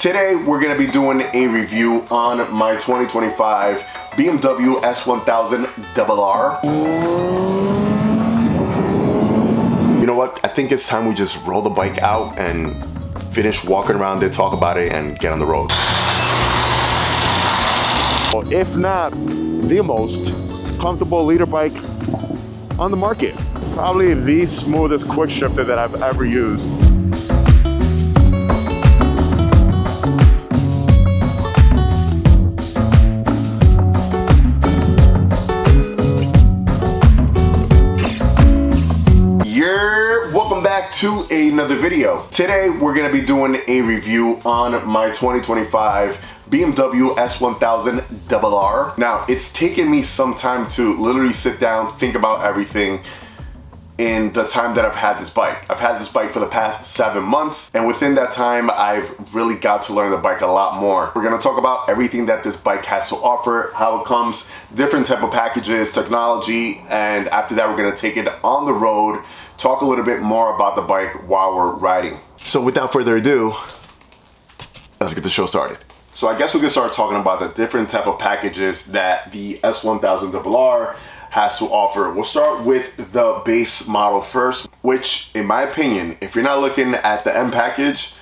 Today we're going to be doing a review on my 2025 BMW S1000RR. You know what? I think it's time we just roll the bike out and finish walking around it, talk about it, and get on the road. Well, if not the most comfortable leader bike on the market. Probably the smoothest quick shifter that I've ever used. Welcome back to another video. Today we're going to be doing a review on my 2025 BMW S1000RR. Now, it's taken me some time to literally sit down, think about everything in the time that I've had this bike. I've had this bike for the past 7 months, and within that time I've really got to learn the bike a lot more. We're going to talk about everything that this bike has to offer, how it comes, different type of packages, technology, and after that we're going to take it on the road, talk a little bit more about the bike while we're riding. So without further ado, let's get the show started. So I guess we can start talking about the different type of packages that the S1000RR has to offer. We'll start with the base model first, which in my opinion, if you're not looking at the M package,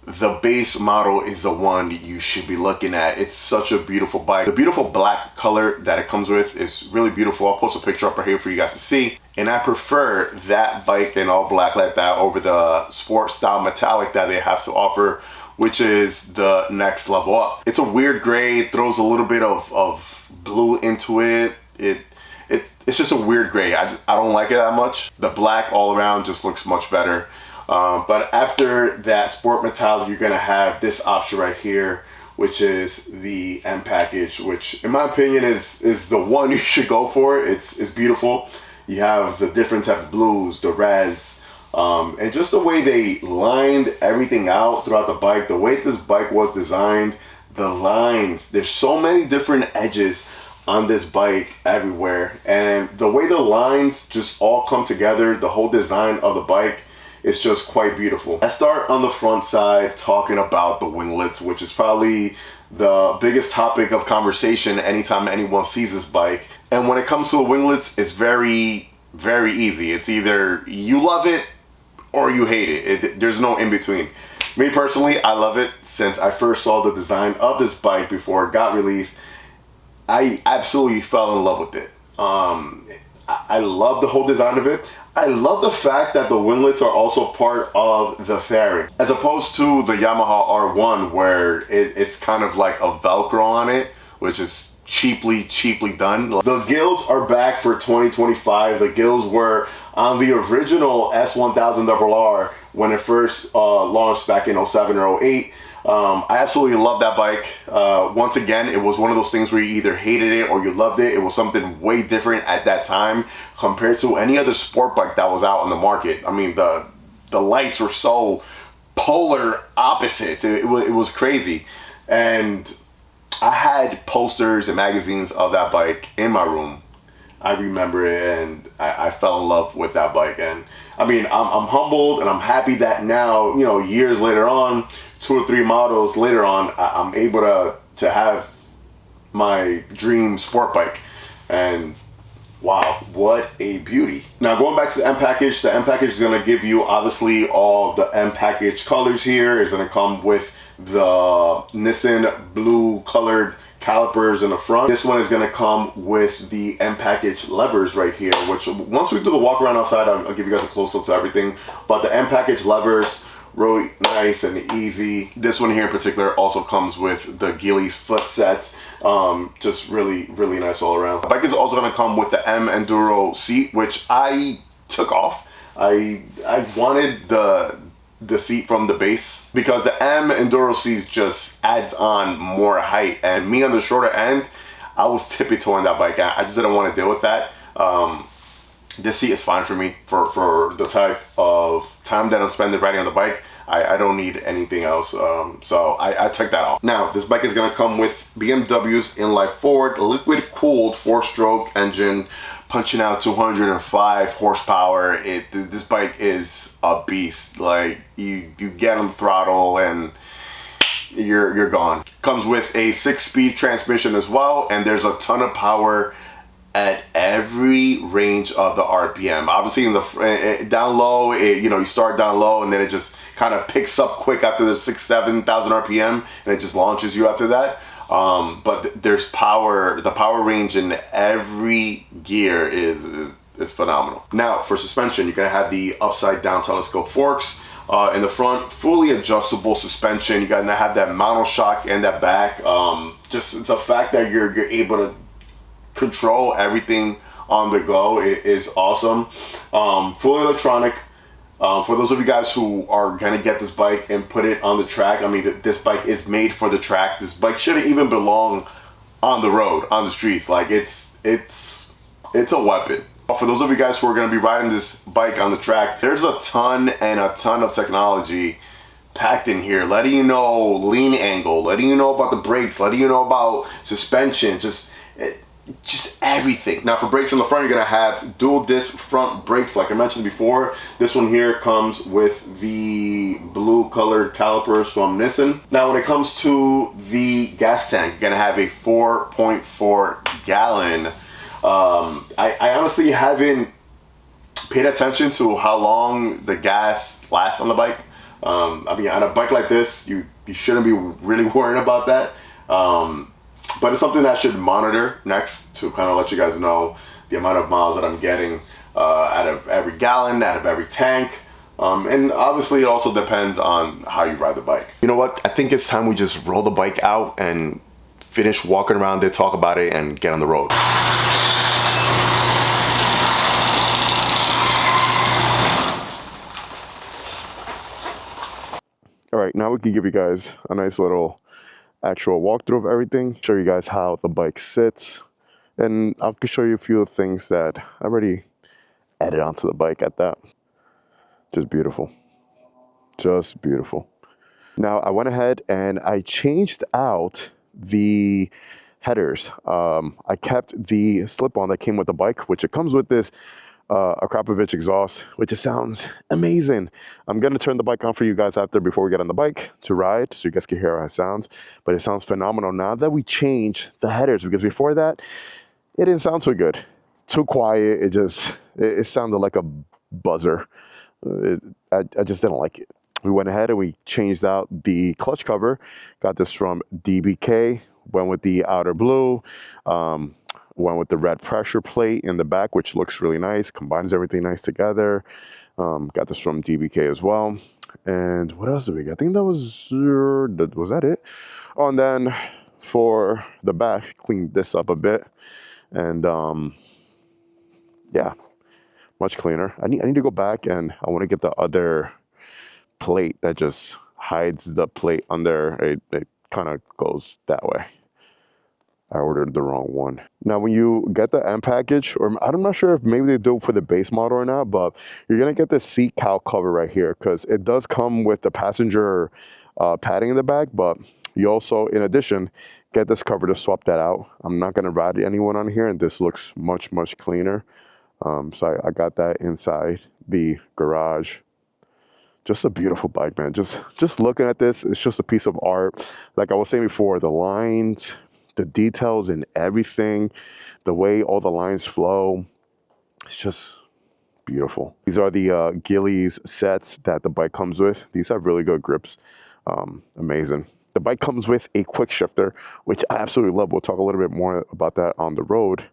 the base model is the one you should be looking at. It's such a beautiful bike. The beautiful black color that it comes with is really beautiful. I'll post a picture up right here for you guys to see. And I prefer that bike in all black like that over the sport style metallic that they have to offer, which is the next level up. It's a weird gray, it throws a little bit of blue into it. It's just a weird gray. I don't like it that much. The black all around just looks much better. But after that sport metallic, you're gonna have this option right here, which is the M package, which in my opinion is the one you should go for. It's beautiful. You have the different type of blues, the reds, and just the way they lined everything out throughout the bike, the way this bike was designed, the lines, there's so many different edges on this bike everywhere, and the way the lines just all come together, the whole design of the bike, it's just quite beautiful. Let's start on the front side talking about the winglets, which is probably the biggest topic of conversation anytime anyone sees this bike. And when it comes to the winglets, it's very, very easy. It's either you love it or you hate it. There's no in between. Me personally, I love it. Since I first saw the design of this bike before it got released, I absolutely fell in love with it. I love the whole design of it. I love the fact that the winglets are also part of the fairing, as opposed to the Yamaha R1 where it's kind of like a Velcro on it, which is cheaply done. The gills are back for 2025. The gills were on the original S1000RR when it first launched back in 07 or 08. I absolutely love that bike. Once again, it was one of those things where you either hated it or you loved it. It was something way different at that time compared to any other sport bike that was out on the market. I mean, the lights were so polar opposites. It was crazy. And I had posters and magazines of that bike in my room. I remember it, and I fell in love with that bike. And I mean, I'm humbled and I'm happy that now, you know, years later on, 2 or 3 models later on, I'm able to have my dream sport bike. And wow, what a beauty. Now going back to the M package, the M package is going to give you obviously all the M package colors here. It's going to come with the Nissan blue colored calipers in the front. This one is going to come with the M package levers right here, which once we do the walk around outside, I'll give you guys a close up to everything. But the M package levers, really nice and easy. This one here in particular also comes with the Gillies foot set. Just really nice all around. The bike is also going to come with the M Enduro seat, which I took off. I wanted the seat from the base because the M Enduro seat just adds on more height, and me on the shorter end, I was tippy-toeing that bike. I just didn't want to deal with that. This seat is fine for me for the type of time that I'm spending riding on the bike. I don't need anything else, so I took that off. Now, this bike is going to come with BMW's inline four liquid-cooled 4-stroke engine, punching out 205 horsepower. This bike is a beast. Like, you get on the throttle and you're gone. Comes with a 6-speed transmission as well, and there's a ton of power at every range of the RPM. Obviously, in the down low, you start down low, and then it just kind of picks up quick after the 6,000-7,000 RPM, and it just launches you after that. But there's power. The power range in every gear is phenomenal. Now, for suspension, you're gonna have the upside down telescope forks. In the front, fully adjustable suspension. You're gonna have that monoshock in that back. Just the fact that you're able to control everything on the go is awesome. Fully electronic. For those of you guys who are gonna get this bike and put it on the track, I mean, this bike is made for the track. This bike shouldn't even belong on the road, on the streets. Like it's a weapon. For those of you guys who are gonna be riding this bike on the track, there's a ton of technology packed in here, letting you know lean angle, letting you know about the brakes, letting you know about suspension, just everything. Now, for brakes in the front, you're gonna have dual disc front brakes, like I mentioned before. This one here comes with the blue colored calipers from Nissan. Now, when it comes to the gas tank, you're gonna have a 4.4 gallon. I honestly haven't paid attention to how long the gas lasts on the bike. I mean, on a bike like this, you shouldn't be really worrying about that. But it's something that I should monitor next to kind of let you guys know the amount of miles that I'm getting out of every gallon, out of every tank. And obviously it also depends on how you ride the bike. You know what? I think it's time we just roll the bike out and finish walking around it, talk about it, and get on the road. All right, now we can give you guys a nice little actual walkthrough of everything, show you guys how the bike sits, and I can show you a few things that I already added onto the bike at that. Just beautiful. Just beautiful. Now, I went ahead and I changed out the headers. I kept the slip-on that came with the bike, which it comes with this a Krapovich exhaust, which just sounds amazing. I'm gonna turn the bike on for you guys after, before we get on the bike to ride, so you guys can hear how it sounds. But it sounds phenomenal now that we changed the headers, because before that, it didn't sound too good, too quiet. It sounded like a buzzer. I just didn't like it. We went ahead and we changed out the clutch cover. Got this from DBK. Went with the outer blue. Went with the red pressure plate in the back, which looks really nice, combines everything nice together. Got this from DBK as well. And what else did we get? I think that was that it? Oh, and then for the back, cleaned this up a bit. And yeah, much cleaner. I need to go back, and I want to get the other plate that just hides the plate under. It kind of goes that way. I ordered the wrong one. Now, when you get the M package, or I'm not sure if maybe they do it for the base model or not, but you're gonna get the seat cowl cover right here, because it does come with the passenger padding in the back, but you also, in addition, get this cover to swap that out. I'm not gonna ride anyone on here, and this looks much cleaner. So I got that inside the garage. Just a beautiful bike, man. Just looking at this, it's just a piece of art. Like I was saying before, the lines, the details and everything, the way all the lines flow, it's just beautiful. These are the Gillies sets that the bike comes with. These have really good grips. Amazing. The bike comes with a quick shifter, which I absolutely love. We'll talk a little bit more about that on the road.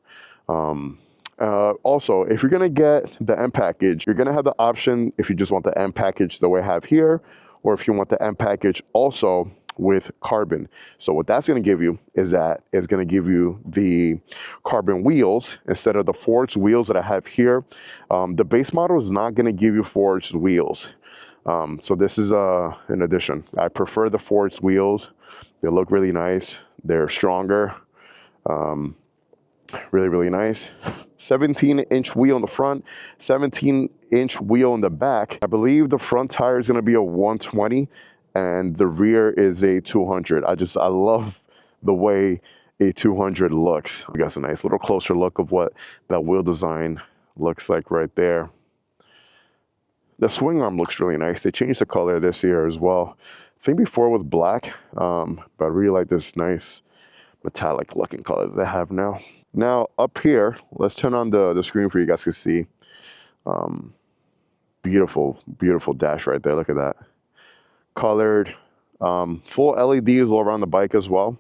Also, if you're gonna get the M package, you're gonna have the option if you just want the M package the way I have here, or if you want the M package also with carbon. So what that's going to give you is that it's going to give you the carbon wheels instead of the forged wheels that I have here. The base model is not going to give you forged wheels. So this is an addition. I prefer the forged wheels. They look really nice. They're stronger. Really nice. 17-inch wheel in the front, 17-inch wheel in the back. I believe the front tire is going to be a 120 and the rear is a 200. I love the way a 200 looks. We got a nice little closer look of what that wheel design looks like right there. The swing arm looks really nice. They changed the color this year as well. think before it was black, but I really like this nice metallic looking color that they have now. Now up here, let's turn on the screen for you guys to see. Beautiful, beautiful dash right there. Look at that. Colored, full LEDs all around the bike as well.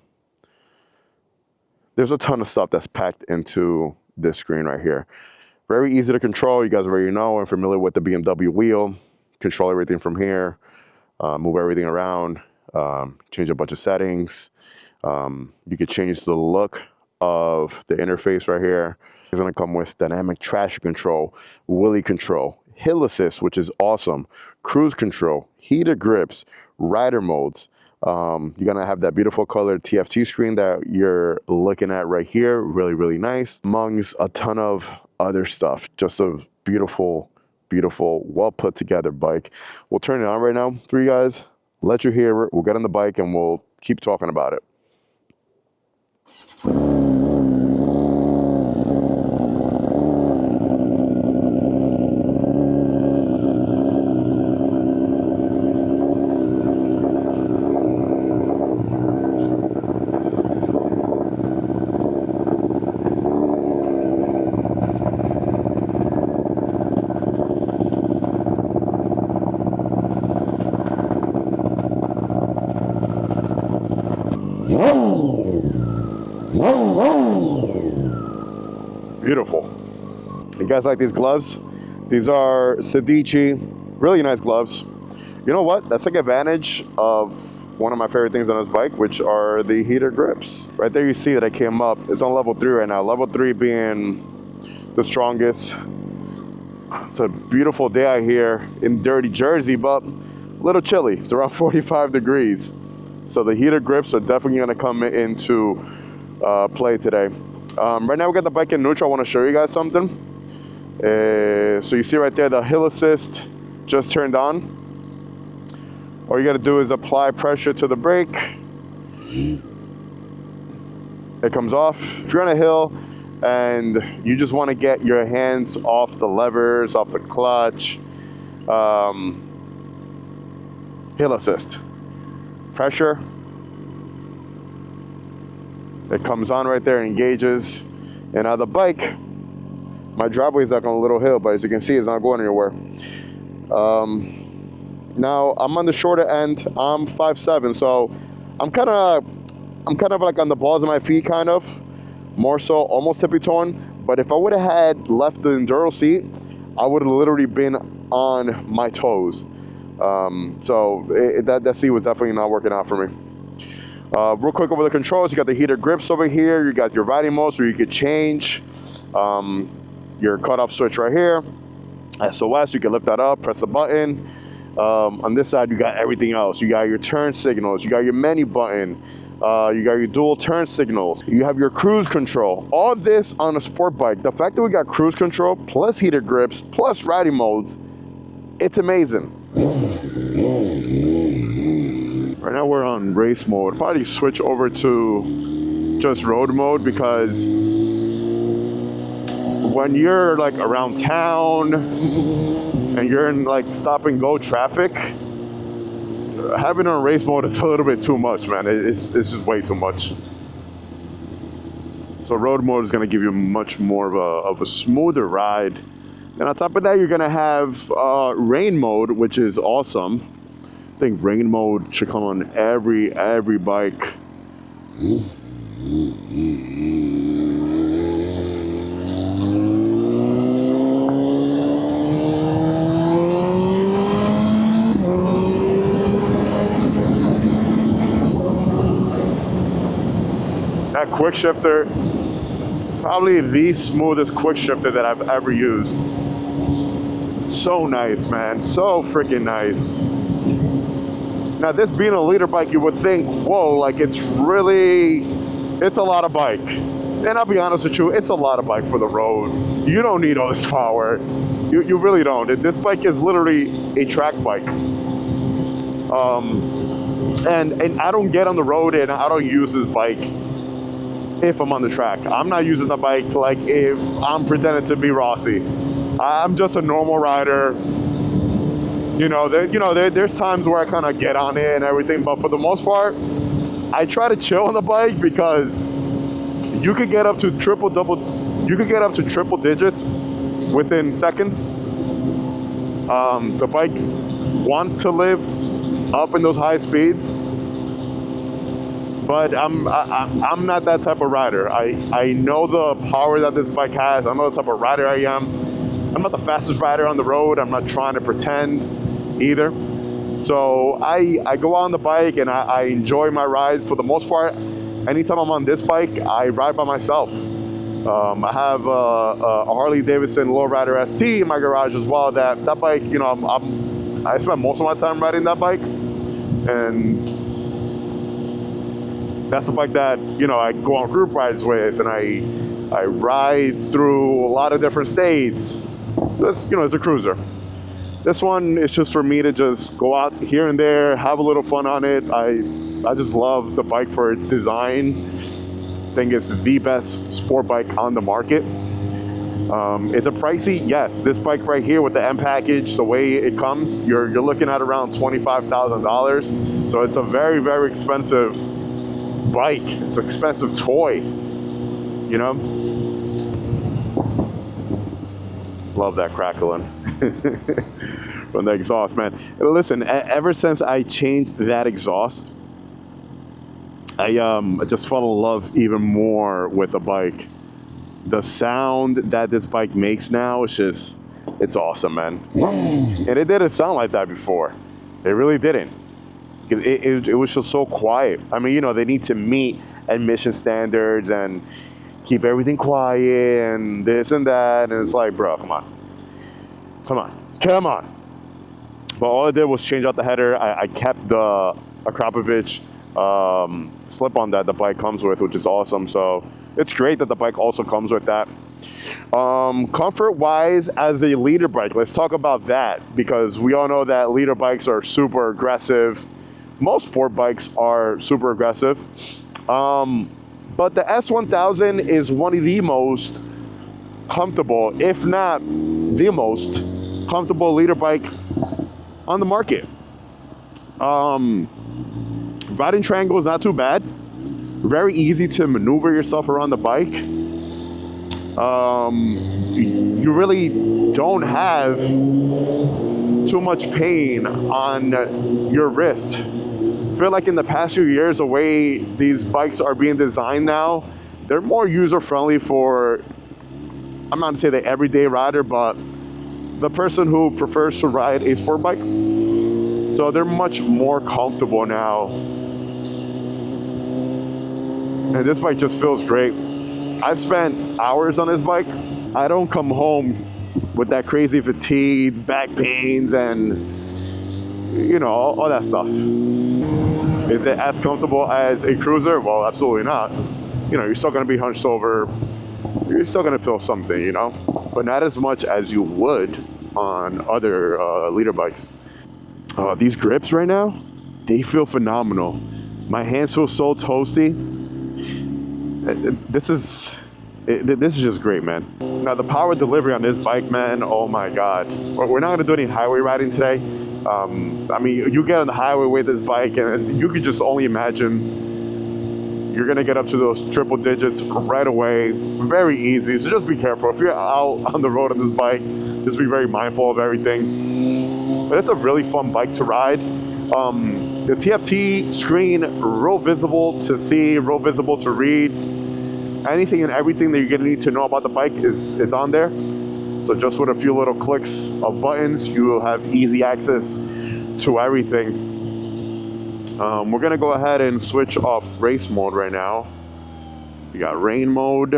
There's a ton of stuff that's packed into this screen right here. Very easy to control. You guys already know and familiar with the BMW wheel. Control everything from here, move everything around, change a bunch of settings. You could change the look of the interface right here. It's gonna come with dynamic traction control, wheelie control, hill assist, which is awesome, cruise control, heated grips, rider modes. You're gonna have that beautiful colored TFT screen that you're looking at right here. Really, really nice. Amongst a ton of other stuff. Just a beautiful, beautiful, well put together bike. We'll turn it on right now for you guys. Let you hear it. We'll get on the bike and we'll keep talking about it. Beautiful. You guys like these gloves? These are Sedici, really nice gloves. You know what? That's like advantage of one of my favorite things on this bike, which are the heater grips. Right there you see that I came up. It's on level 3 right now. Level 3 being the strongest. It's a beautiful day out here in dirty Jersey, but a little chilly. It's around 45 degrees. So the heater grips are definitely gonna come into play today. Right now we got the bike in neutral. I want to show you guys something. So you see right there the hill assist just turned on. All you got to do is apply pressure to the brake. It comes off. If you're on a hill and you just want to get your hands off the levers, off the clutch, hill assist. Pressure. It comes on right there, engages, and now the bike, my driveway is like on a little hill, but as you can see, it's not going anywhere. Now I'm on the shorter end. I'm 5'7", so I'm kind of like on the balls of my feet, kind of, more so almost tippy-toeing. But if I would have had left the enduro seat, I would have literally been on my toes. So that seat was definitely not working out for me. Real quick over the controls, you got the heater grips over here, you got your riding modes where you could change your cutoff switch right here. SOS, you can lift that up, press a button. On this side, you got everything else. You got your turn signals, you got your menu button, you got your dual turn signals, you have your cruise control. All this on a sport bike. The fact that we got cruise control, plus heater grips, plus riding modes, it's amazing. Right now we're on race mode. Probably switch over to just road mode, because when you're like around town and you're in like stop and go traffic, having on race mode is a little bit too much, man. It's just way too much. So road mode is going to give you much more of a smoother ride. And on top of that, you're going to have rain mode, which is awesome. I think rain mode should come on every bike. That quick shifter, probably the smoothest quick shifter that I've ever used. So nice, man. So freaking nice. Now, this being a leader bike, you would think, whoa, like it's a lot of bike. And I'll be honest with you, it's a lot of bike for the road. You don't need all this power. You really don't. This bike is literally a track bike. And I don't get on the road and I don't use this bike if I'm on the track. I'm not using the bike like if I'm pretending to be Rossi. I'm just a normal rider There's times where I kind of get on it and everything, but for the most part, I try to chill on the bike because you could get up to triple digits within seconds. The bike wants to live up in those high speeds, but I'm not that type of rider. I know the power that this bike has. I know the type of rider I am. I'm not the fastest rider on the road. I'm not trying to pretend either. So I go out on the bike and I enjoy my rides for the most part. Anytime I'm on this bike, I ride by myself. I have a Harley Davidson Lowrider ST in my garage as well. That bike, I spend most of my time riding that bike, and that's the bike that I go on group rides with, and I ride through a lot of different states. It's a cruiser. This one is just for me to just go out here and there, have a little fun on it. I just love the bike for its design. I think it's the best sport bike on the market. Is it pricey? Yes. This bike right here with the M package, the way it comes, you're looking at around $25,000. So it's a very, very expensive bike. It's an expensive toy, Love that crackling from the exhaust, man. Listen, ever since I changed that exhaust, I just fell in love even more with the bike. The sound that this bike makes now is it's awesome, man. And it didn't sound like that before. It really didn't. It was just so quiet. I mean, they need to meet emission standards and keep everything quiet and this and that. And it's like, bro, come on. But all I did was change out the header. I kept the Akrapovic slip-on that the bike comes with, which is awesome. So it's great that the bike also comes with that. Comfort-wise, as a leader bike, let's talk about that, because we all know that leader bikes are super aggressive. Most sport bikes are super aggressive. But the S1000 is one of the most comfortable, if not the most comfortable leader bike on the market. Riding triangle is not too bad. Very easy to maneuver yourself around the bike. You really don't have too much pain on your wrist. I feel like in the past few years, the way these bikes are being designed now, they're more user-friendly for, I'm not gonna say the everyday rider, but the person who prefers to ride a sport bike. So they're much more comfortable now. And this bike just feels great. I've spent hours on this bike. I don't come home with that crazy fatigue, back pains, and all that stuff. Is it as comfortable as a cruiser? Well, absolutely not. You're still gonna be hunched over. You're still gonna feel something, but not as much as you would on other leader bikes. These grips right now, they feel phenomenal. My hands feel so toasty. This is just great, man. Now the power delivery on this bike, man, oh my God. We're not gonna do any highway riding today. I mean, you get on the highway with this bike and you could just only imagine you're gonna get up to those triple digits right away, very easy. So just be careful. If you're out on the road on this bike, just be very mindful of everything. But it's a really fun bike to ride. The TFT screen, real visible to see, real visible to read. Anything and everything that you're gonna need to know about the bike is on there. So just with a few little clicks of buttons, you will have easy access to everything. We're gonna go ahead and switch off race mode right now. We got rain mode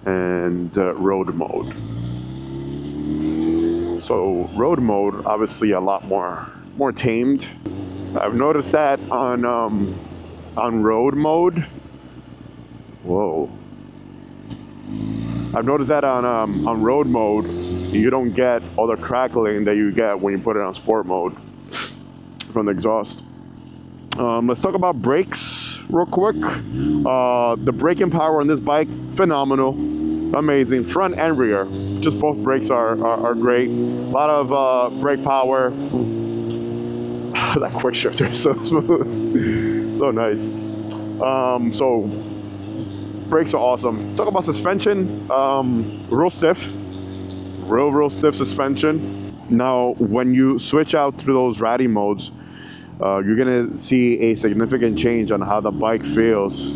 and road mode. So road mode, obviously a lot more tamed. I've noticed that on road mode. Whoa. I've noticed that on road mode, you don't get all the crackling that you get when you put it on sport mode from the exhaust. Let's talk about brakes real quick. The braking power on this bike, phenomenal. amazing. Front and rear, just both brakes are great. A lot of brake power. That quick shifter is so smooth. So nice. So brakes are awesome. Talk about suspension. Real stiff. Real stiff suspension. Now, when you switch out through those ratty modes, you're gonna see a significant change on how the bike feels.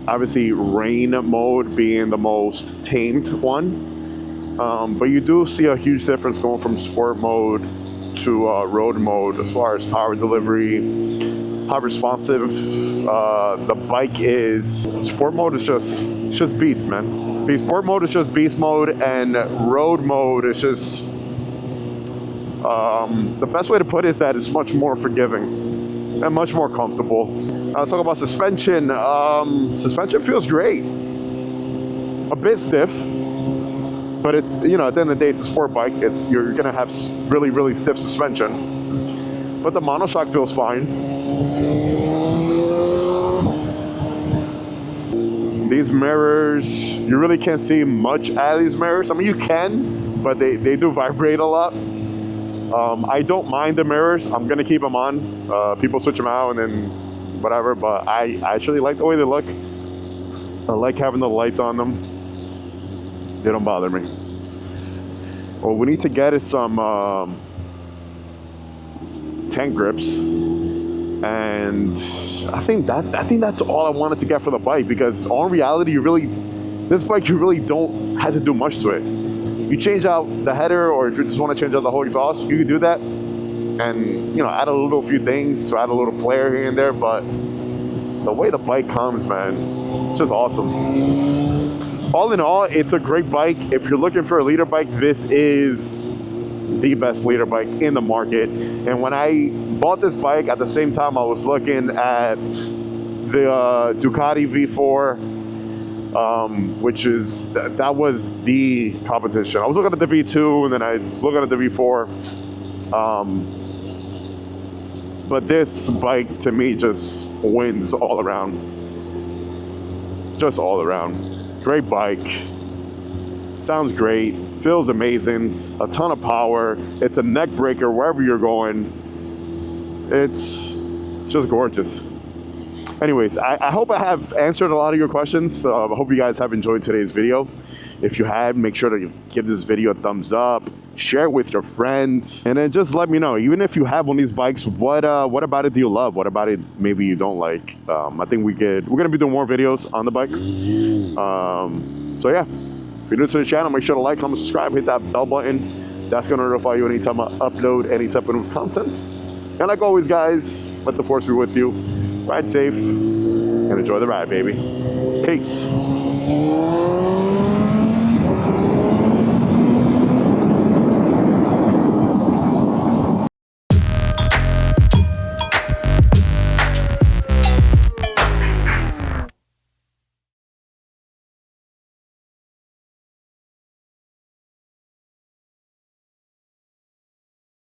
Obviously, rain mode being the most tamed one, but you do see a huge difference going from sport mode to road mode as far as power delivery, how responsive the bike is. Sport mode is just beast, man. Sport mode is just beast mode, and road mode is just the best way to put it is that it's much more forgiving and much more comfortable. Let's talk about suspension. Suspension feels great. A bit stiff, but it's, you know, at the end of the day, it's a sport bike. You're gonna have really stiff suspension, but the monoshock feels fine. These mirrors, you really can't see much out of these mirrors. I mean, you can, but they do vibrate a lot. I don't mind the mirrors. I'm gonna keep them on. People switch them out and then whatever, but I actually like the way they look. I like having the lights on them. They don't bother me. What we need to get is some tank grips, and I think that's all I wanted to get for the bike, because in reality, this bike you really don't have to do much to it. You change out the header, or if you just want to change out the whole exhaust, you can do that, and you know, add a few things to add a little flair here and there. But the way the bike comes, man, it's just awesome. All in all, it's a great bike. If you're looking for a leader bike, this is the best leader bike in the market. And when I bought this bike, at the same time I was looking at the Ducati V4, which is that was the competition. I was looking at the V2, and then I was looking at the V4. But this bike to me just wins all around. Just all around. Great bike. Sounds great. Feels amazing. A ton of power. It's a neck breaker wherever you're going. It's just gorgeous. Anyways, I hope I have answered a lot of your questions. I hope you guys have enjoyed today's video. If you had, make sure to give this video a thumbs up, share it with your friends, and then just let me know. Even if you have one of these bikes, what about it do you love? What about it maybe you don't like? I think we're gonna be doing more videos on the bike. So yeah, if you're new to the channel, make sure to like, comment, subscribe, hit that bell button. That's gonna notify you anytime I upload any type of content. And like always, guys, let the force be with you. Ride safe and enjoy the ride, baby. Peace.